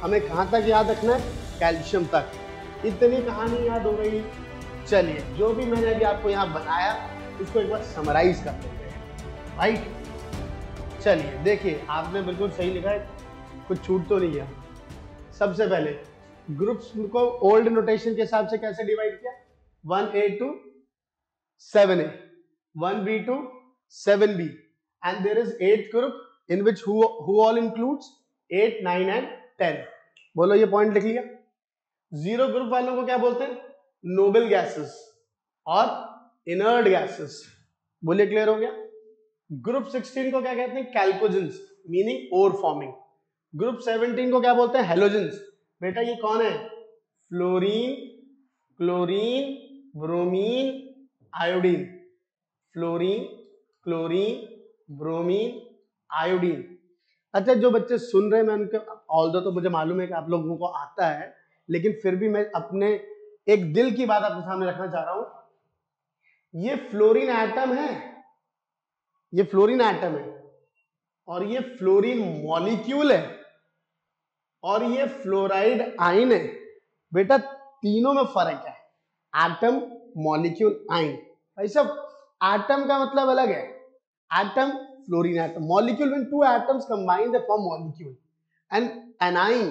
हमें कहाँ तक याद रखना है? कैल्शियम तक। इतनी कहानी याद हो गई। चलिए जो भी मैंने अभी आपको यहाँ बनाया उसको एक बार समराइज कर देते हैं, राइट। चलिए देखिए, आपने बिल्कुल सही लिखा है, कुछ छूट तो नहीं गया। सबसे पहले ग्रुप्स को ओल्ड नोटेशन के हिसाब से कैसे डिवाइड किया? 1A to 7A, 1B to 7B, and there is 8th group in which who all includes 8, 9 and 10. बोलो ये पॉइंट लिख लिया। जीरो ग्रुप वालों को क्या बोलते हैं? नोबल गैसेस और इनर्ट गैसेस। बोलिए क्लियर हो गया। ग्रुप 16 को क्या कहते हैं? कैल्कोजेंस, मीनिंग ओर फॉर्मिंग। ग्रुप 17 को क्या बोलते हैं? हेलोजेंस। बेटा ये कौन है? Fluorine, chlorine, bromine, iodine. Fluorine, chlorine, bromine, iodine. अच्छा जो बच्चे सुन रहे हैं, मैं उनके ऑल्दो तो मुझे मालूम है कि आप लोगों को आता है, लेकिन फिर भी मैं अपने एक दिल की बात आपके सामने रखना चाह रहा हूं। ये फ्लोरीन एटम है, ये फ्लोरीन एटम है, और ये फ्लोरीन मॉलिक्यूल है, और ये फ्लोराइड आयन है। बेटा तीनों में फर्क है, एटम, मॉलिक्यूल, आयन। भाई सब एटम का मतलब अलग है। Atom, fluorine atom, molecule, when two atoms combine they form molecule, and anion,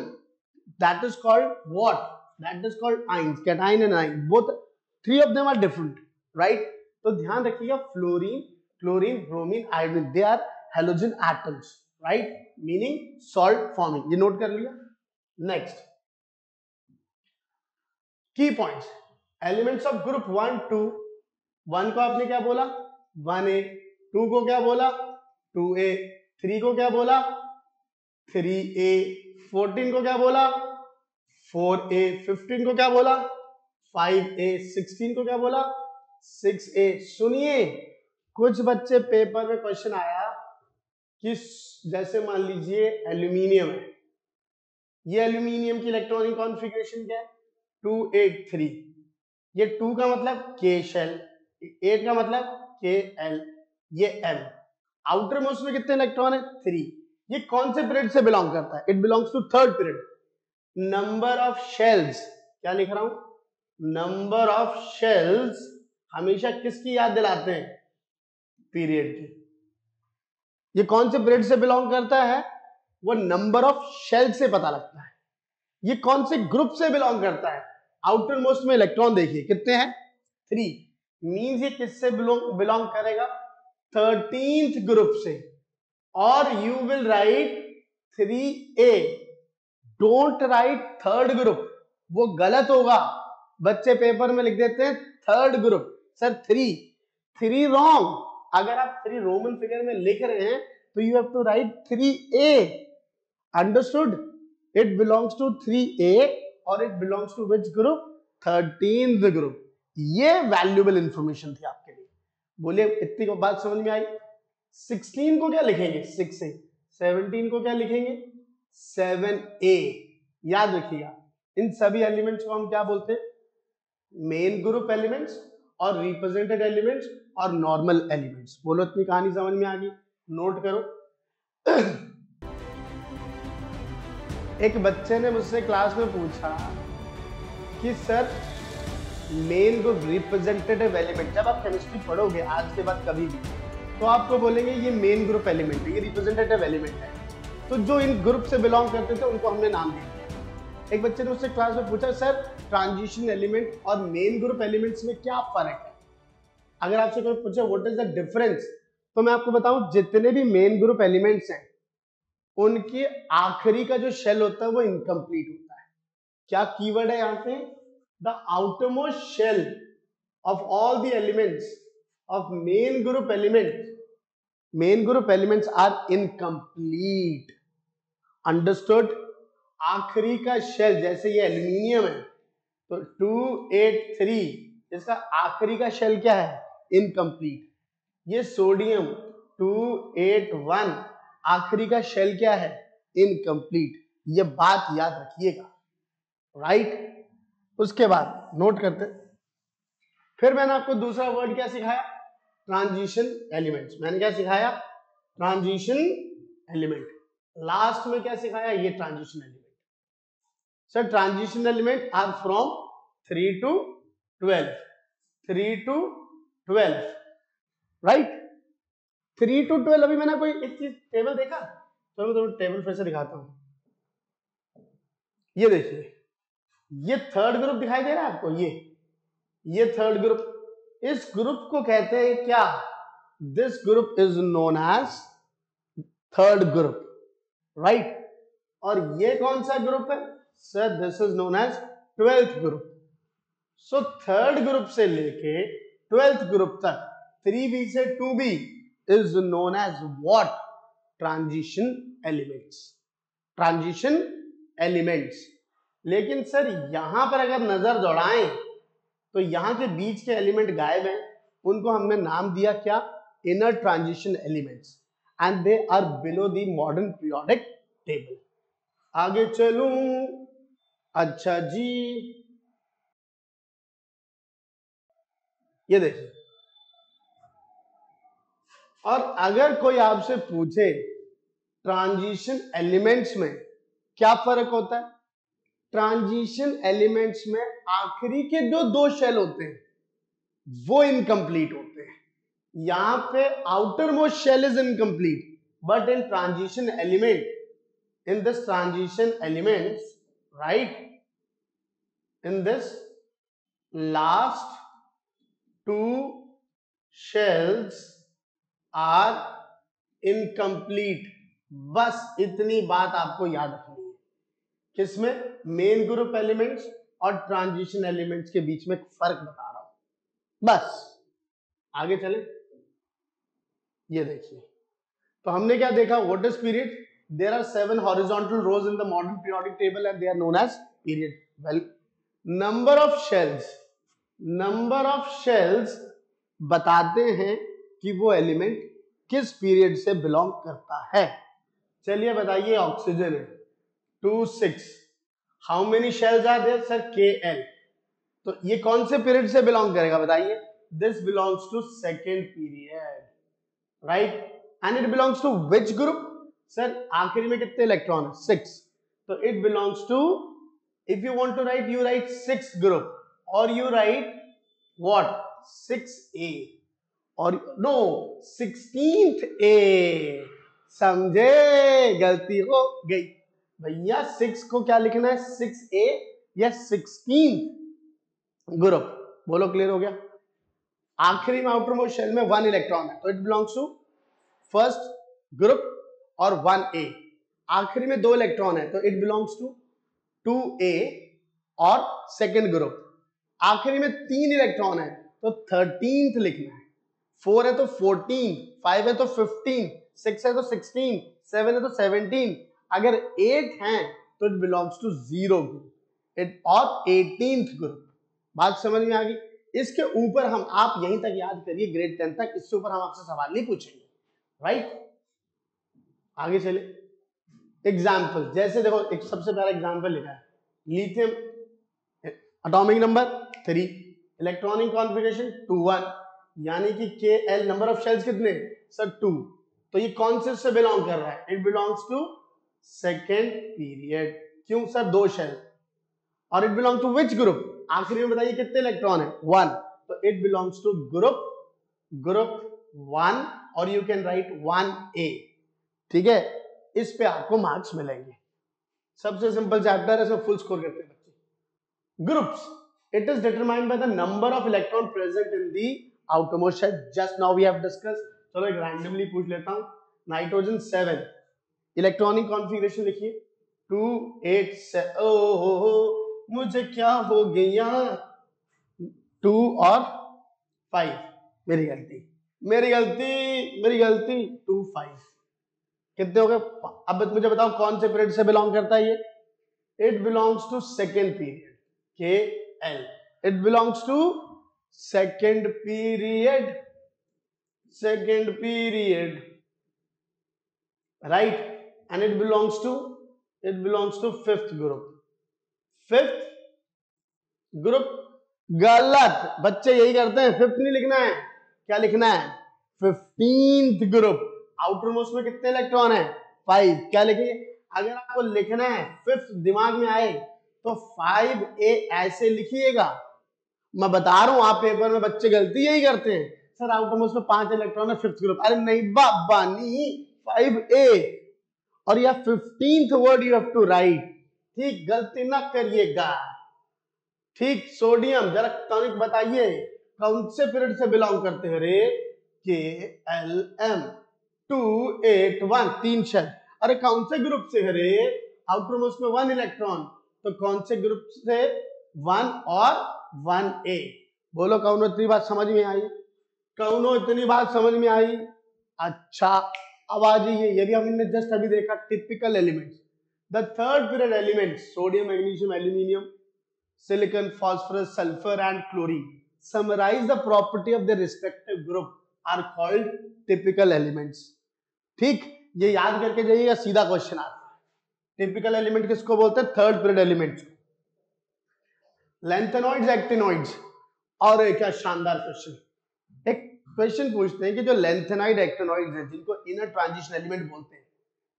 that is called what? That is called ions, cation and anion, both three of them are different, right? तो ध्यान रखिएगा, fluorine, chlorine, bromine, iodine, they are halogen atoms, right? Meaning salt forming। ये note कर लिया। Next की points, elements of group 1 2। 1 को आपने क्या बोला? 1A। 2 को क्या बोला? 2A। 3 को क्या बोला? 3A। 14 को क्या बोला? 4A। 15 को क्या बोला? 5A। 16 को क्या बोला? 6A। सुनिए, कुछ बच्चे पेपर में क्वेश्चन आया कि जैसे मान लीजिए एल्यूमिनियम है, ये एल्यूमिनियम की इलेक्ट्रॉनिक कॉन्फ़िगरेशन क्या है? 283। ये 2 का मतलब K शेल, 8 का मतलब KL, ये M। आउटर मोस्ट में कितने इलेक्ट्रॉन है? 3। ये कौन से पीरियड से बिलोंग करता है? It belongs to third period. Number of shells, क्या लिख रहा हूं? नंबर ऑफ शेल्स हमेशा किसकी याद दिलाते हैं? पीरियड की। ये कौन से पीरियड से बिलोंग करता है? वो नंबर ऑफ शेल से पता लगता है। ये कौन से ग्रुप से बिलोंग करता है? आउटर मोस्ट में इलेक्ट्रॉन देखिए कितने हैं? 3। मींस ये किससे बिलोंग करेगा? 13th ग्रुप से। और you will write 3A, don't write third group, वो गलत होगा। बच्चे पेपर में लिख देते हैं थर्ड ग्रुप, सर 3 रॉन्ग। अगर आप 3 रोमन फिगर में लिख रहे हैं तो you have to write 3A। Understood? It belongs to 3A और it belongs to which group? 13th group. ये वैल्यूएबल इंफॉर्मेशन थी आपके लिए। बोलिए इतनी को बात समझ में आई? 16 को क्या लिखेंगे? 6A। 17 को क्या लिखेंगे? 7A। याद रखिएगा, इन सभी एलिमेंट्स को हम क्या बोलते हैं? मेन ग्रुप एलिमेंट्स और रिप्रेजेंटेड एलिमेंट्स और नॉर्मल एलिमेंट्स। बोलो इतनी कहानी समझ में आ गई? नोट करो। एक बच्चे ने मुझसे क्लास में पूछा कि sir main group, representative element, जब आप केमिस्ट्री पढ़ोगे आज के बाद कभी भी, तो आपको बोलेंगे ये मेन ग्रुप एलिमेंट है, ये रिप्रेजेंटेटिव एलिमेंट है। तो जो इन ग्रुप से बिलोंग करते थे उनको हमने नाम दिया। एक बच्चे ने मुझसे क्लास में पूछा सर ट्रांजिशन एलिमेंट और मेन ग्रुप एलिमेंट्स में क्या फर्क है? अगर आपसे कोई पूछे व्हाट इज द डिफरेंस, तो मैं आपको बताऊं, जितने भी मेन ग्रुप एलिमेंट्स हैं उनकी आखिरी का जो शेल होता है वो इनकम्प्लीट होता है। क्या कीवर्ड है यहाँ पे? The outermost shell of all the elements of main group elements are incomplete. Understood? आखिरी का शेल, जैसे ये एल्यूमिनियम है तो 283, इसका आखिरी का शेल क्या है? इनकम्प्लीट। ये सोडियम 281, आखिरी का शेल क्या है? इनकम्प्लीट। ये बात याद रखिएगा, राइट? उसके बाद नोट करते, फिर मैंने आपको दूसरा वर्ड क्या सिखाया? Transition elements. मैंने क्या सिखाया? Transition element. लास्ट में क्या सिखाया? ये transition element. Sir transition element are from 3 to 12, 3 to 12, right. 3 to 12 अभी मैंने कोई एक चीज टेबल देखा, चलो तो टेबल फिर से दिखाता हूं। ये देखिए, ये थर्ड ग्रुप दिखाई दे रहा है आपको, ये थर्ड ग्रुप, इस ग्रुप को कहते हैं क्या, this group is known as third group, right. और ये कौन सा ग्रुप है sir, this is known as 12th group. So third group से लेके 12th ग्रुप तक 3b से 2b is known as what, transition elements, transition elements. लेकिन सर यहां पर अगर नजर दौड़ाएं तो यहां के बीच के एलिमेंट गायब हैं, उनको हमने नाम दिया क्या, inner transition elements, and they are below the modern periodic table. आगे चलूं, अच्छा जी, ये देखिए, और अगर कोई आपसे पूछे ट्रांजिशन एलिमेंट्स में क्या फर्क होता है, ट्रांजिशन एलिमेंट्स में आखिरी के जो दो शेल होते हैं वो इनकम्प्लीट होते हैं, यहां पे outermost shell is incomplete, but in transition element, in this transition elements, right, in this last two shells are incomplete। बस इतनी बात आपको याद रखनी है, किसमें, मेन ग्रुप एलिमेंट्स और ट्रांजिशन एलिमेंट्स के बीच में फर्क बता रहा हूं बस। आगे चले, ये देखिए, तो हमने क्या देखा, what is period, there are 7 horizontal rows in the modern periodic table and they are known as period। well, number of shells बताते हैं कि वो एलिमेंट किस पीरियड से बिलोंग करता है। चलिए बताइए, ऑक्सीजन है 2 6, how many shells are there sir, KL, तो ये कौन से पीरियड से बिलोंग करेगा बताइए, this belongs to second period, right, and it belongs to which group sir, आखिरी में कितने इलेक्ट्रॉन है, 6, तो it belongs to, if you want to write, you write 6th group, और यू राइट व्हाट, 6A, और no 16th A, समझे, गलती हो गई भैया, 6 को क्या लिखना है, 6A या 16th ग्रुप, बोलो क्लियर हो गया। आखिरी में आउटर मोस्ट शेल में 1 इलेक्ट्रॉन है, तो it belongs to first group और 1A, आखिरी में 2 इलेक्ट्रॉन है तो इट बिलोंग्स टू 2A और सेकेंड ग्रुप, आखिरी में 3 इलेक्ट्रॉन है तो 13th लिखना है, 4 है तो 14, 5 है तो 15, 6 है तो 16, 7 है तो 17, अगर 8 है तो it belongs to 0 group, it और 18th ग्रुप। बात समझ में आ गई। इसके ऊपर हम, आप यहीं तक याद करिए ग्रेड 10 तक, इससे ऊपर हम आपसे सवाल नहीं पूछेंगे, राइट। आगे चले, एग्जाम्पल, जैसे देखो एक सबसे पहला एग्जाम्पल लिखा है, lithium, atomic number 3, electronic configuration 2 1, यानी कि KL, नंबर ऑफ शेल्स कितने सर 2, तो ये कौन से बिलोंग कर रहा है, it belongs to second period, क्यों सर 2 शेल, और it belong to which group, आखिरी में बताइए कितने इलेक्ट्रॉन है 1, तो इट बिलोंग्स टू ग्रुप 1, और यू कैन राइट 1A, ठीक है। इस पे आपको मार्क्स मिलेंगे, सबसे सिंपल चैप्टर है, इसमें फुल स्कोर करते हैं बच्चे। Groups, it is determined by the number of electron present in the outermost shell, just now we have discuss. चलो एक रैंडमली पूछ लेता हूं, नाइट्रोजन 7, इलेक्ट्रॉनिक कॉन्फ़िगरेशन लिखिए 2 8 7, ओहो मुझे क्या हो गया, 2 और 5, मेरी गलती 2 5, कितने हो गए, अब मुझे बताओ कौन से पीरियड से बिलोंग करता है ये, it belongs to second period, KL, it belongs to second period, right, and it belongs to fifth group, गलत, बच्चे यही करते हैं, फिफ्थ नहीं लिखना है, क्या लिखना है, 15th ग्रुप, आउटर मोस्ट में कितने इलेक्ट्रॉन है 5, क्या लिखेंगे, अगर आपको लिखना है फिफ्थ दिमाग में आए तो 5A ऐसे लिखिएगा। मैं बता रहा हूं, आप पेपर में बच्चे गलती यही करते हैं, सर आउटरमोस्ट में 5 इलेक्ट्रॉन है, 5th ग्रुप। अरे नहीं बाबा नहीं, 5A और यह 15th word you have to write. ठीक, गलती ना करिएगा। ठीक, सोडियम जरा टॉनिक बताइए कौन से पीरियड से बिलोंग करते हैं रे? KLm 281, 3 shell. अरे कौन से ग्रुप से है रे? आउटरमोस्ट में 1 इलेक्ट्रॉन, तो कौन से ग्रुप से? 1 और 1A। बोलो कौनो इतनी बात समझ में आई? कौनो इतनी बात समझ में आई? अच्छा, अब आ जाइए, ये भी हमने जस्ट अभी देखा, typical elements. The third period elements sodium, magnesium, aluminium, silicon, phosphorus, sulfur and chlorine summarize the property of their respective group are called typical elements। ठीक, ये याद करके जाइएगा, सीधा क्वेश्चन आता है। टिपिकल एलिमेंट किसको बोलते हैं? Third period element. Lanthanoids, actinoids. और एक क्या शानदार क्वेश्चन, एक क्वेश्चन पूछते हैं कि जो लैंथेनाइड, एक्टिनॉइड्स हैं, जिनको इनर ट्रांजिशन एलिमेंट बोलते हैं,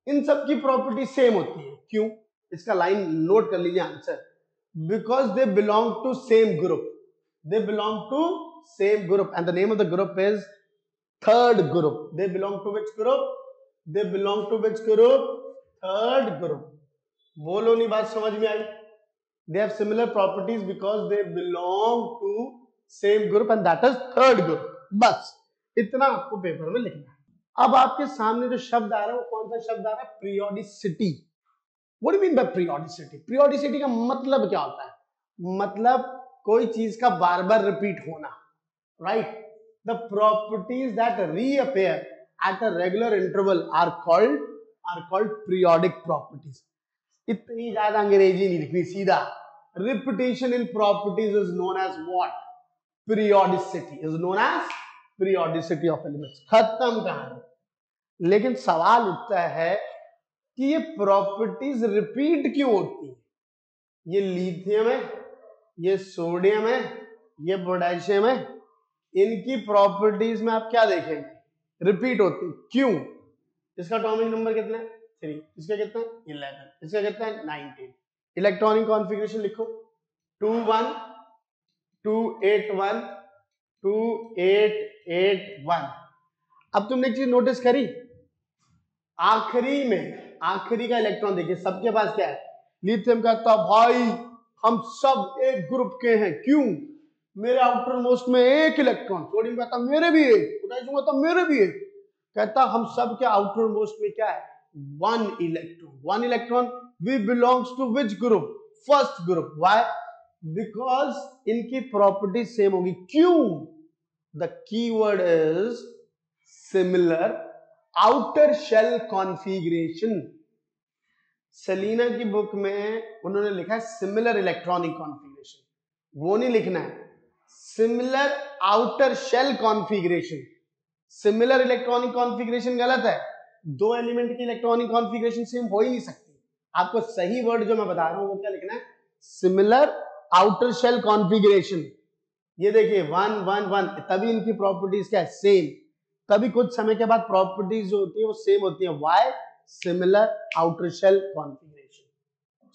इन सब की प्रॉपर्टी सेम होती है। क्यों? इसका लाइन नोट कर लीजिए answer. Because they belong to same group. They belong to same group, and the name of the group is third group. They belong to which group? They belong to which group? Third group. बोलो नहीं, बात समझ में आई? They have similar properties because they belong to same group, and that is third group. बस इतना आपको paper में लिखना है। अब आपके सामने जो शब्द आ रहा है वो कौन सा शब्द आ रहा है? Periodicity. What do you mean by periodicity? Periodicity का मतलब क्या होता है? मतलब कोई चीज का बार बार रिपीट होना, right? The properties that reappear at a regular interval are called periodic properties. इतनी ज्यादा अंग्रेजी नहीं लिखनी, सीधा repetition in properties is known as what? Periodicity is known as periodicity of elements। खत्म कहानी। लेकिन सवाल उठता है कि ये प्रॉपर्टीज रिपीट क्यों होती है? ये लिथियम है, ये सोडियम है, ये पोटेशियम है, इनकी प्रॉपर्टीज में आप क्या देखेंगे? रिपीट होती है। क्यों? इसका एटॉमिक नंबर कितना है? 3। इसका कितना है? 11। इसका कितना है? 19। इलेक्ट्रॉनिक कॉन्फ़िगरेशन लिखो, 2-1 2-8-1 2-8-8-1। अब तुमने एक चीज नोटिस करी, आखिरी का इलेक्ट्रॉन देखिए, सबके पास क्या है? लिथियम कहता भाई हम सब एक ग्रुप के हैं। क्यों? मेरे आउटर मोस्ट में एक इलेक्ट्रॉन। सोडियम कहता मेरे भी एक, पोटेशियम कहता मेरे भी एक। कहता हम सब के आउटर मोस्ट में क्या है? 1 electron. 1 electron. We belongs to which group? First group. Why? Because इनकी प्रॉपर्टी सेम होगी। क्यों? The keyword is similar outer shell configuration. Selina की बुक में उन्होंने लिखा है सिमिलर इलेक्ट्रॉनिक कॉन्फ़िगरेशन, वो नहीं लिखना है, similar outer shell configuration. Similar electronic configuration गलत है। 2 एलिमेंट की इलेक्ट्रॉनिक कॉन्फ़िगरेशन सेम हो ही नहीं सकती। आपको सही वर्ड जो मैं बता रहा हूं वो क्या लिखना है? Similar outer shell configuration. ये देखिए 1 1 1, तभी इनकी प्रॉपर्टीज क्या है? सेम। तभी कुछ समय के बाद प्रॉपर्टीज जो होती है वो सेम होती है। Why? Similar outer shell configuration.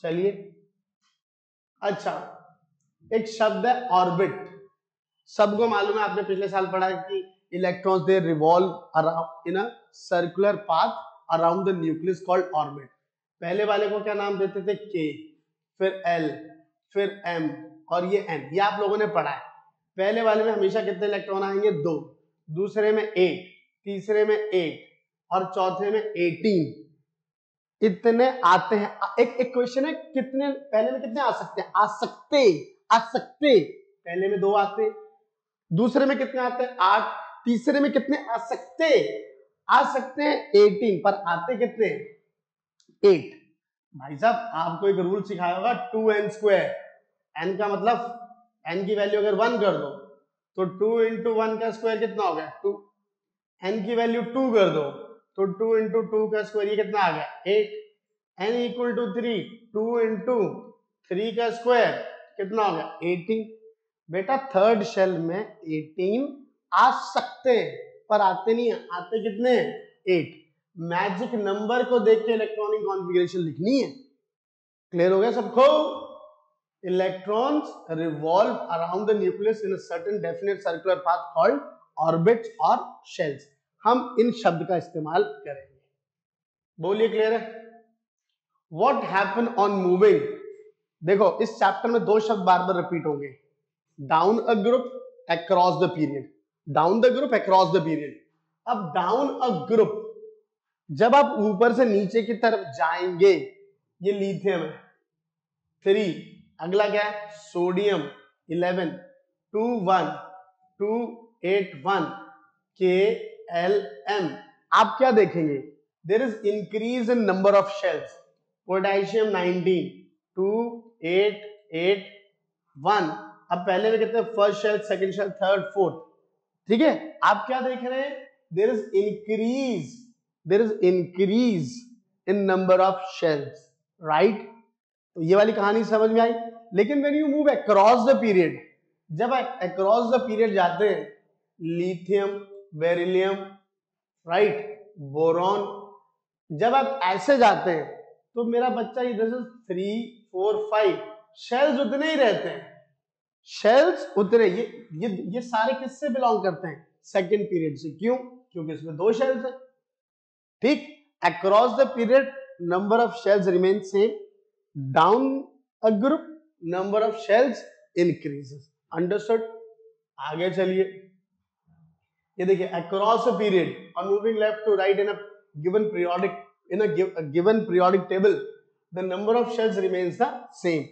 चलिए, अच्छा, एक शब्द है ऑर्बिट। सबको मालूम है, आपने पिछले साल पढ़ा है कि electrons they revolve around in a circular path around the nucleus called orbit. पहले वाले को क्या नाम देते थे? के, फिर एल, फिर एम और ये एन। ये आप लोगों ने पढ़ा है। पहले वाले में हमेशा कितने इलेक्ट्रॉन आएंगे? 2, दूसरे में 8, तीसरे में 8 और चौथे में 18। इतने आते हैं। एक क्वेश्चन है, कितने पहले में कितने आ सकते हैं? आ सकते पहले में 2 आते, दूसरे में कितने आते हैं? 8, तीसरे में कितने आ सकते हैं? 18, पर आते कितने? 8। भाई साहब आपको एक रूल सिखाया होगा, 2n²। n का मतलब n की वैल्यू अगर 1 कर दो तो 2 × 1 का स्क्वायर कितना हो गया? 2। n की वैल्यू 2 कर दो तो 2 × 2 का स्क्वायर, ये कितना आ गया? 8। n = 3, 2 × 3 का स्क्वायर कितना हो गया? 18। बेटा थर्ड शेल में 18 आ सकते हैं पर आते नहीं है। आते कितने? 8। मैजिक नंबर को देख के इलेक्ट्रॉनिक कॉन्फ़िगरेशन लिखनी है। क्लियर हो गया सबको? Electrons revolve around the nucleus in a certain definite circular path called orbits और शेल्स। हम इन शब्द का इस्तेमाल करेंगे। बोलिए क्लियर है? व्हाट हैपन ऑन मूविंग, देखो इस चैप्टर में दो शब्द बार बार रिपीट होंगे, down a group, across the period. Down the group, across the period. अब डाउन अ ग्रुप, जब आप ऊपर से नीचे की तरफ जाएंगे, ये लिथियम है 3, अगला क्या है सोडियम 11, 2 1 2 8 1 KLM। आप क्या देखेंगे, there is increase in number of shells. Potassium 19, 2 8 8 1। अब पहले में कितने, first shell, second shell, third, fourth, ठीक है। आप क्या देख रहे हैं, there is increase in number of shells, right. तो ये वाली कहानी समझ में आई। लेकिन when you move across the period, जब आप अक्रॉस द पीरियड जाते हैं, लिथियम, बेरिलियम, राइट, बोरॉन, जब आप ऐसे जाते हैं तो मेरा बच्चा इधर से 3 4 5 शेल्स उतने ही रहते हैं, शेल्स उतने। ये सारे किससे बिलोंग करते हैं, सेकंड पीरियड से। क्यों? क्योंकि इसमें 2 शेल्स हैं, ठीक। Across the period number of shells remain same, down a group number of shells increases. Understood? आगे चलिए, ये देखिए अक्रॉस अ पीरियड और moving left to right in a given periodic, in a given periodic table, the number of shells remains the same.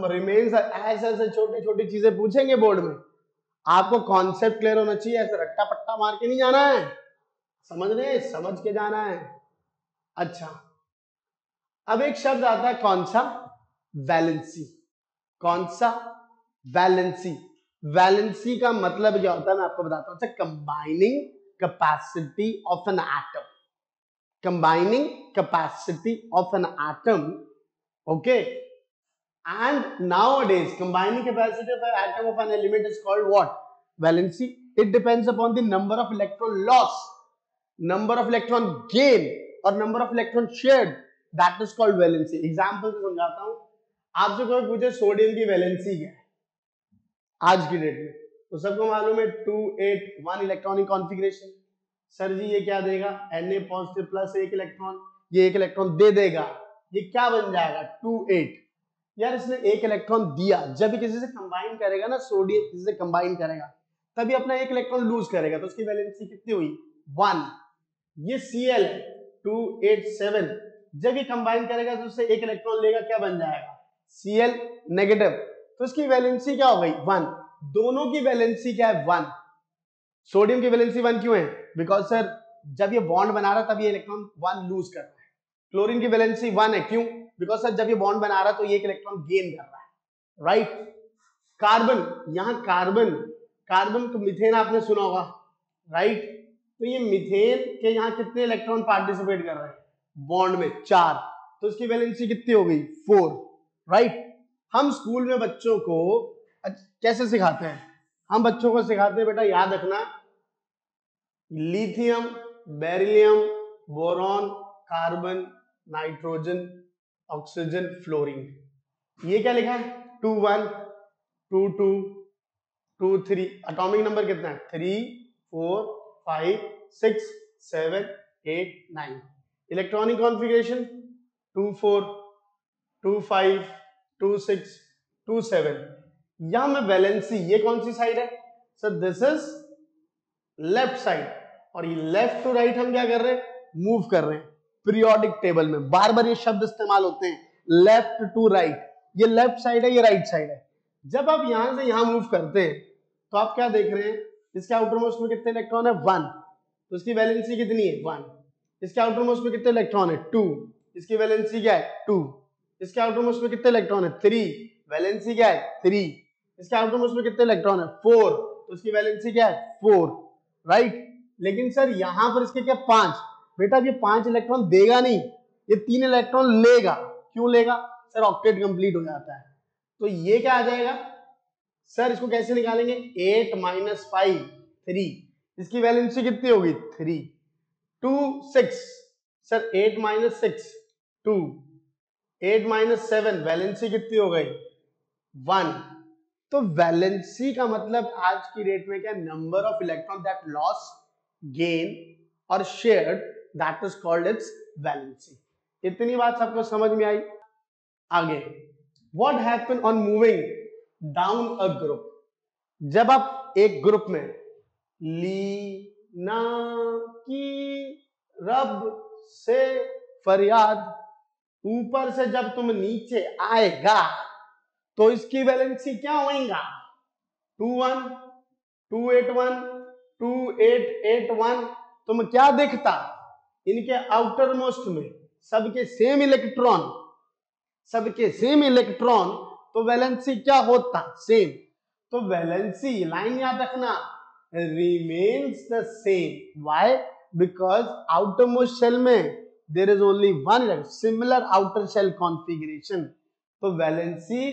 remains ऐसे छोटी छोटी चीजें पूछेंगे बोर्ड में, आपको कॉन्सेप्ट क्लियर होना चाहिए, ऐसे रट्टा पट्टा मार के नहीं जाना है, समझ रहे, समझ के जाना है। अच्छा, अब एक शब्द आता है कौन सा, वैलेंसी। कौन सा, वैलेंसी। वैलेंसी का मतलब क्या होता है, मैं आपको बताता हूं, combining capacity of an atom, combining capacity of an atom, okay, and nowadays combining capacity of an atom of an element is called what, valency. It depends upon the number of electron loss, number of electron gain or number of electron shared, that is called valency. Example से समझाता हूं, आपसे कोई पूछे sodium की valency क्या है आज की डेट में, तो सबको मालूम है 2 8 1 इलेक्ट्रॉनिक कॉन्फ़िगरेशन। सर जी ये क्या देगा, Na पॉजिटिव प्लस 1 इलेक्ट्रॉन, ये 1 इलेक्ट्रॉन दे देगा, ये क्या बन जाएगा 2 8। यार इसने 1 इलेक्ट्रॉन दिया, जब भी किसी से कंबाइन करेगा ना, सोडियम किसी से कंबाइन करेगा तभी अपना 1 इलेक्ट्रॉन लूज करेगा, तो उसकी वैलेंसी कितनी हुई 1। ये Cl 2 8 7, जब ये कंबाइन करेगा तो उससे 1 इलेक्ट्रॉन लेगा, क्या बन जाएगा Cl नेगेटिव, तो इसकी वैलेंसी क्या हो गई 1। दोनों की वैलेंसी क्या है 1। सोडियम की वैलेंसी 1 क्यों है, बिकॉज सर जब ये बॉन्ड बना रहा तब ये इलेक्ट्रॉन 1 लूज कर रहा है। क्लोरीन की वैलेंसी 1 है, क्यों, बिकॉज सर जब ये बॉन्ड बना रहा है तो ये एक इलेक्ट्रॉन गेन कर रहा है, राइट। कार्बन, यहां कार्बन, कार्बन को मिथेन आपने सुना होगा, राइट, तो ये मिथेन के यहाँ कितने इलेक्ट्रॉन पार्टिसिपेट कर रहे हैं बॉन्ड में 4, तो इसकी वैलेंसी कितनी हो गई 4, राइट। हम स्कूल में बच्चों को कैसे सिखाते हैं, हम बच्चों को सिखाते हैं बेटा याद रखना, lithium, beryllium, boron, carbon, nitrogen, oxygen, fluorine. ये क्या लिखा है 2 1 2 2 2 3, एटॉमिक नंबर कितना है 3 4 5 6 7 8 9। Electronic configuration 2 4 2 5 2 6 2 7। यहां में वैलेंसी, ये कौन सी साइड है sir, this is left side, और ये लेफ्ट टू राइट हम क्या कर रहे हैं, मूव कर रहे हैं। पीरियोडिक टेबल में बार बार ये शब्द इस्तेमाल होते हैं, लेफ्ट टू राइट, ये लेफ्ट साइड है, ये राइट साइड है। जब आप यहां से यहां मूव करते हैं तो आप क्या देख रहे हैं, इसके आउटर मोस्ट में कितने इलेक्ट्रॉन है 1, तो इसकी वैलेंसी कितनी है 1। इसके आउटर मोस्ट में कितने इलेक्ट्रॉन है 2, इसकी वैलेंसी क्या है 2। इसके आउटर मोस्ट में कितने इलेक्ट्रॉन है 3, वैलेंसी क्या है 3। इसके आउटर मोस्ट में कितने इलेक्ट्रॉन है 4, तो इसकी वैलेंसी क्या है 4, राइट। लेकिन सर यहां पर इसके क्या 5, बेटा ये 5 इलेक्ट्रॉन देगा नहीं, ये 3 इलेक्ट्रॉन लेगा। क्यों लेगा सर, ऑक्टेट कंप्लीट हो जाता है, तो ये क्या आ जाएगा सर, इसको कैसे निकालेंगे 8 - 5 3, इसकी वैलेंसी कितनी होगी 3 2 6, सर 8 - 6 2, 8 - 7 वैलेंसी कितनी हो गई 1। तो वैलेंसी का मतलब आज की डेट में क्या, number of electron that loss, gain और shared, that is called its valency. इतनी बात सबको समझ में आई। आगे, what happen on moving down a group. जब आप एक ग्रुप में ली ना की रब से फरियाद, ऊपर से जब तुम नीचे आएगा तो इसकी वैलेंसी क्या होएगा, 21, 281, 2881। तुम क्या दिखता, इनके आउटर मोस्ट में सबके सेम इलेक्ट्रॉन, तो वैलेंसी क्या होता, सेम। तो वैलेंसी लाइन याद रखना, remains the same. Why? Because outermost shell में there is only one similar outer shell configuration, तो वैलेंसी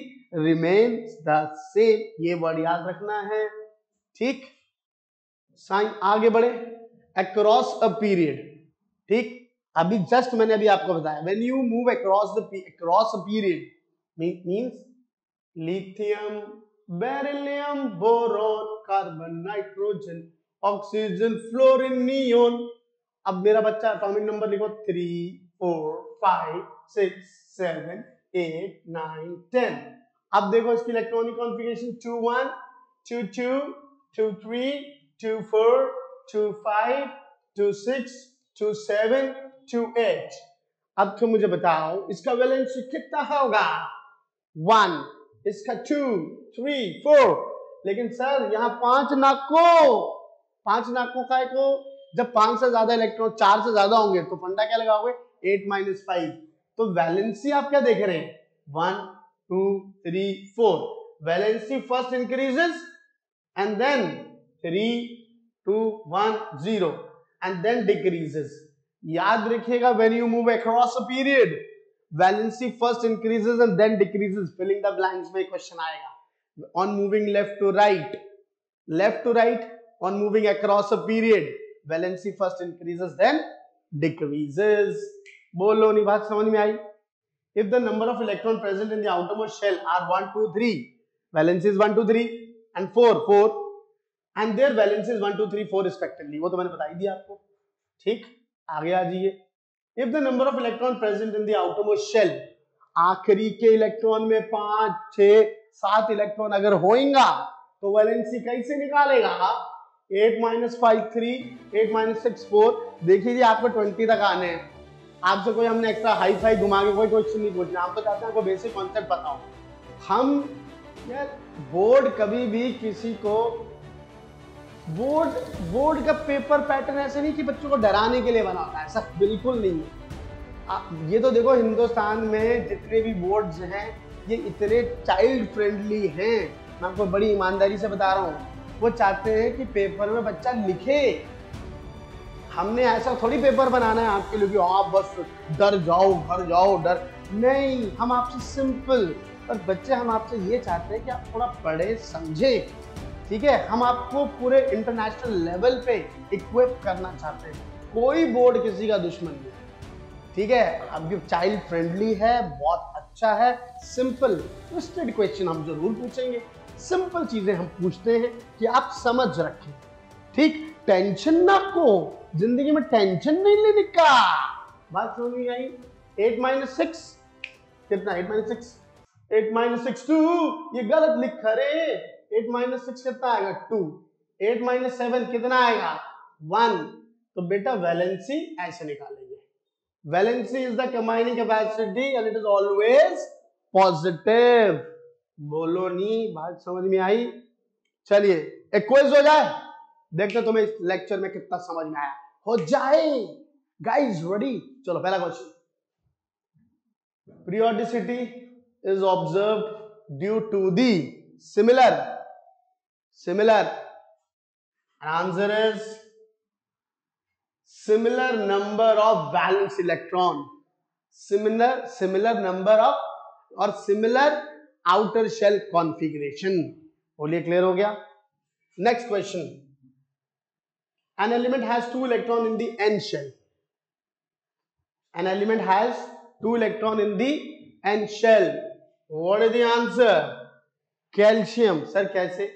remains the same। ये वर्ड याद रखना है, ठीक। साइन आगे बढ़े, across a period, ठीक। अभी जस्ट मैंने अभी आपको बताया, when you move across a period means lithium, beryllium, boron, carbon, nitrogen, oxygen, fluorine, neon. अब मेरा बच्चा एटॉमिक नंबर लिखो 3, 4, 5, 6, 7, 8, 9, 10। अब देखो इसकी इलेक्ट्रॉनिक कॉन्फ़िगरेशन 2, 1, 2, 2, 2, 3, 2, 4, 2, 5, 2, 6, 2, 7, 2, 8। अब तुम मुझे बताओ इसका वैलेंस कितना होगा, 1, इसका 2, 3, 4। लेकिन सर यहाँ 5 नाकों का को, जब 5 से ज्यादा इलेक्ट्रॉन 4 से ज्यादा होंगे तो फंडा क्या लगाओगे, 8 - 5। तो वैलेंसी आप क्या देख रहे हैं, 1, 2, 3, 4। Valency first increases and then 3, 2, 1, 0 and then decreases. याद रखिएगा, when you move across a period valency first increases and then decreases. Filling the blanks में क्वेश्चन आएगा। On moving left to right, on moving across a period, valency first increases then decreases। बोलो नहीं, बात समझ में आई। If the number of electron present in the outermost shell are 1, 2, 3, valence is 1, 2, 3 and 4, and their valence is 1, 2, 3, 4 respectively। वो तो मैंने बता ही दिया आपको, ठीक। आगे आ जाइए। If the number of electron present in the outermost shell, आखिरी के इलेक्ट्रॉन में 5, 6, 7 इलेक्ट्रॉन अगर होएगा तो वैलेंसी कैसे निकालेगा, 8 - 5 3, 8 - 6 4। देखिए जी, आपको 20 तक आने हैं। आपसे कोई हमने एक्स्ट्रा हाई फाई घुमा के कोई क्वेश्चन नहीं पूछना, हम तो चाहते हैं आपको बेसिक कॉन्सेप्ट पता हो। हम यार बोर्ड कभी भी किसी को बोर्ड का पेपर पैटर्न ऐसे नहीं कि बच्चों को डराने के लिए बना होता है, ऐसा बिल्कुल नहीं है। ये तो देखो हिंदुस्तान में जितने भी बोर्ड्स हैं ये इतने चाइल्ड फ्रेंडली हैं, मैं आपको बड़ी ईमानदारी से बता रहा हूँ। वो चाहते हैं कि पेपर में बच्चा लिखे। हमने ऐसा थोड़ी पेपर बनाना है आपके लिए कि आप बस डर जाओ, घर जाओ, डर नहीं। हम आपसे सिंपल, पर बच्चे हम आपसे ये चाहते हैं कि आप थोड़ा पढ़े समझे, ठीक है। हम आपको पूरे इंटरनेशनल लेवल पे इक्विप करना चाहते हैं। कोई बोर्ड किसी का दुश्मन नहीं, ठीक है। अब चाइल्ड फ्रेंडली है, बहुत अच्छा है, सिंपल ट्विस्टेड क्वेश्चन हम जरूर पूछेंगे। सिंपल चीजें हम पूछते हैं कि आप समझ रखें, ठीक। टेंशन ना को, जिंदगी में टेंशन नहीं लेने का। बात समझ में आई। 8 - 6 कितना, 8 - 6, 8 - 6 2, ये गलत लिखा रे। 8 - 6 कितना आएगा, 2। 8 - 7 कितना आएगा, 1। तो बेटा वैलेंसी ऐसे निकालेंगे। Valency is the combining capacity and it is always positive। बोलो नहीं, बात समझ में आई। चलिए एक क्विज हो जाए, देखते तुम्हें इस लेक्चर में कितना समझ में आया। हो जाए गाइस, रेडी। चलो पहला question, periodicity is observed due to the similar answer is similar number of valence electron, similar number of और similar outer shell configuration। बोलिए क्लियर हो गया। Next question, an element has 2 electron in the n shell, an element has 2 electron in the n shell, what is the answer, calcium. Sir कैसे?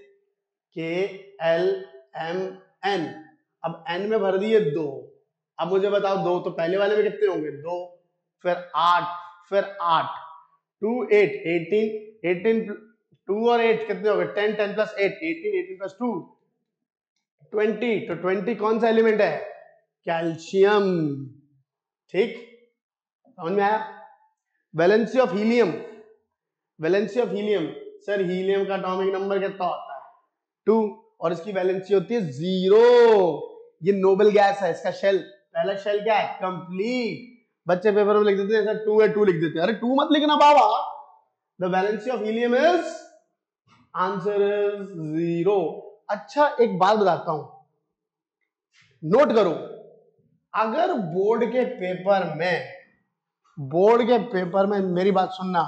KLMN। अब N में भर दिए 2। अब मुझे बताओ 2 तो पहले वाले में कितने होंगे? 2, फिर 8, फिर 8, 2 8 18, 18 2 और 8 कितने हो गए? 10, 10 प्लस 8 18, 18 प्लस 2 20। तो 20 कौन सा एलिमेंट है? कैल्शियम। ठीक, समझ में आया? Valency of helium. Valency of helium, sir helium का एटॉमिक नंबर कितना होता है? 2, और इसकी वैलेंसी होती है 0। ये नोबल गैस है, इसका शेल, पहला शेल क्या है? कंप्लीट। बच्चे पेपर में लिख देते हैं सर 2 है, 2 लिख देते हैं। अरे 2 मत लिखना बाबा। The valency of helium is, answer is 0। अच्छा एक बात बताता हूं, नोट करो, अगर बोर्ड के पेपर में मेरी बात सुनना,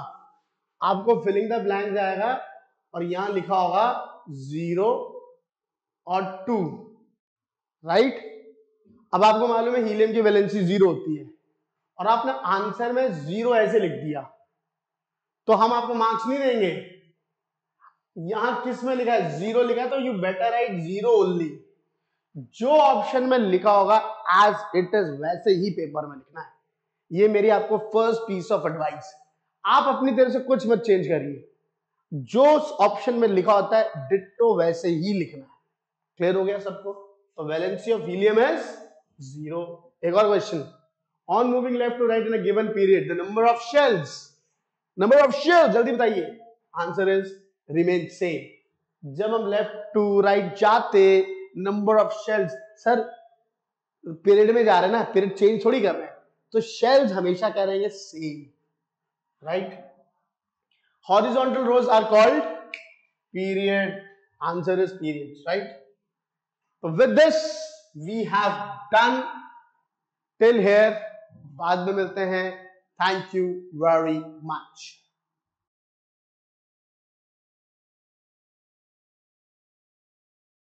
आपको फिलिंग द ब्लैंक आएगा और यहां लिखा होगा 0 और 2, राइट? अब आपको मालूम है हीलियम की वैलेंसी 0 होती है और आपने आंसर में 0 ऐसे लिख दिया, तो हम आपको मार्क्स नहीं देंगे। यहां किस में लिखा है? 0 लिखा है, तो यू बेटर राइट 0 ओनली। जो ऑप्शन में लिखा होगा एज इट इज वैसे ही पेपर में लिखना है। ये मेरी आपको फर्स्ट पीस ऑफ एडवाइस। आप अपनी तरफ से कुछ मत चेंज करिए, जो ऑप्शन में लिखा होता है डिट्टो वैसे ही लिखना है। क्लियर हो गया सबको? तो वैलेंसी ऑफ हीलियम इज 0। एक और question, on moving left to right in a given period the number of shells, जल्दी बताइए। Answer is remain same. जब हम लेफ्ट टू राइट जाते, number of shells, sir period में जा रहे हैं ना, पीरियड चेंज थोड़ी कर रहे हैं, तो शेल्स हमेशा क्या रहेंगे? Same, right? Horizontal rows are called period. Answer is periods, right? तो with this we have done till here. बाद में मिलते हैं। Thank you very much.